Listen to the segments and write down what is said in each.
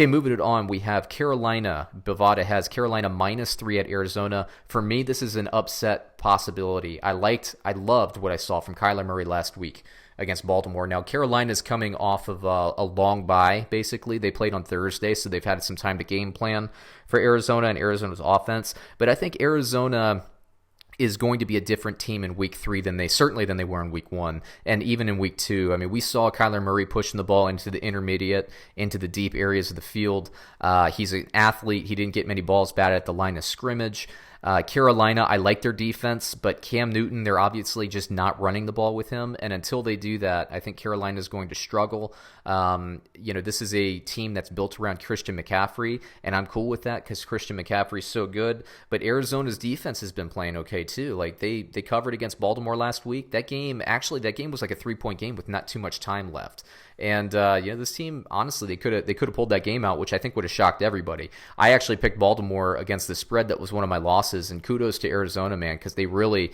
Okay, moving it on, we have Carolina. Bovada has Carolina -3 at Arizona. For me, this is an upset possibility. I loved what I saw from Kyler Murray last week against Baltimore. Now, Carolina's coming off of a long bye, basically. They played on Thursday, so they've had some time to game plan for Arizona and Arizona's offense. But I think Arizona is going to be a different team in week 3 than they were in week 1 and even in week 2. I mean, we saw Kyler Murray pushing the ball into the intermediate, into the deep areas of the field. He's an athlete. He didn't get many balls batted at the line of scrimmage. Carolina, I like their defense, but Cam Newton, they're obviously just not running the ball with him. And until they do that, I think Carolina is going to struggle. This is a team that's built around Christian McCaffrey, and I'm cool with that because Christian McCaffrey is so good. But Arizona's defense has been playing okay too. Like they covered against Baltimore last week. That game was like a 3-point game with not too much time left. And this team, honestly, they could have pulled that game out, which I think would have shocked everybody. I actually picked Baltimore against the spread. That was one of my losses, and kudos to Arizona, man, because they really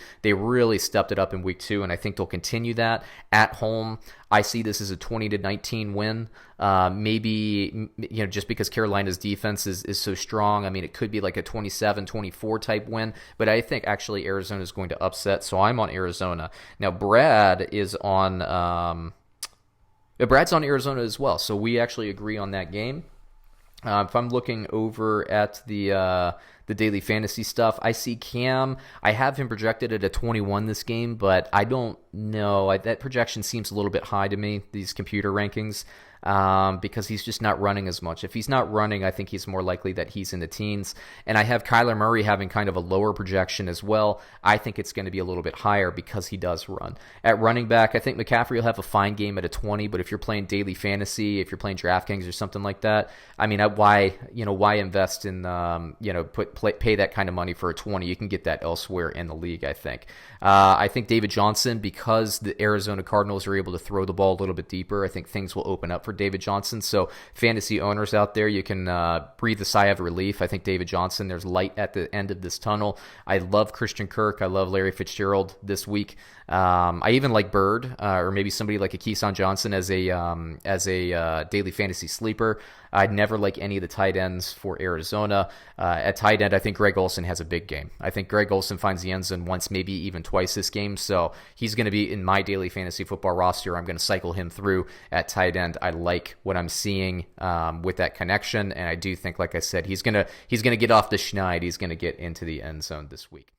stepped it up in week 2, and I think they'll continue that at home. I see this as a 20-19 win. Maybe just because Carolina's defense is so strong. I mean, it could be like a 27-24 type win, but I think actually Arizona is going to upset. So I'm on Arizona. Now Brad is on. Brad's on Arizona as well, so we actually agree on that game. If I'm looking over at the daily fantasy stuff, I see Cam. I have him projected at a 21 this game, but I don't know. That projection seems a little bit high to me, these computer rankings, because he's just not running as much. If he's not running, I think he's more likely that he's in the teens. And I have Kyler Murray having kind of a lower projection as well. I think it's going to be a little bit higher because he does run. At running back, I think McCaffrey will have a fine game at a 20, but if you're playing daily fantasy, if you're playing DraftKings or something like that, I mean, why invest in, pay that kind of money for a 20? You can get that elsewhere in the league, I think. I think David Johnson, because the Arizona Cardinals are able to throw the ball a little bit deeper, I think things will open up for David Johnson. So fantasy owners out there, you can breathe a sigh of relief. I think David Johnson, there's light at the end of this tunnel. I love Christian Kirk. I love Larry Fitzgerald this week. I even like Bird, or maybe somebody like a Keyshawn Johnson as a daily fantasy sleeper. I'd never like any of the tight ends for Arizona. At tight end, I think Greg Olsen has a big game. I think Greg Olsen finds the end zone once, maybe even twice this game. So he's going to be in my daily fantasy football roster. I'm going to cycle him through at tight end. I like what I'm seeing with that connection, and I do think, like I said, he's gonna get off the schneid. He's going to get into the end zone this week.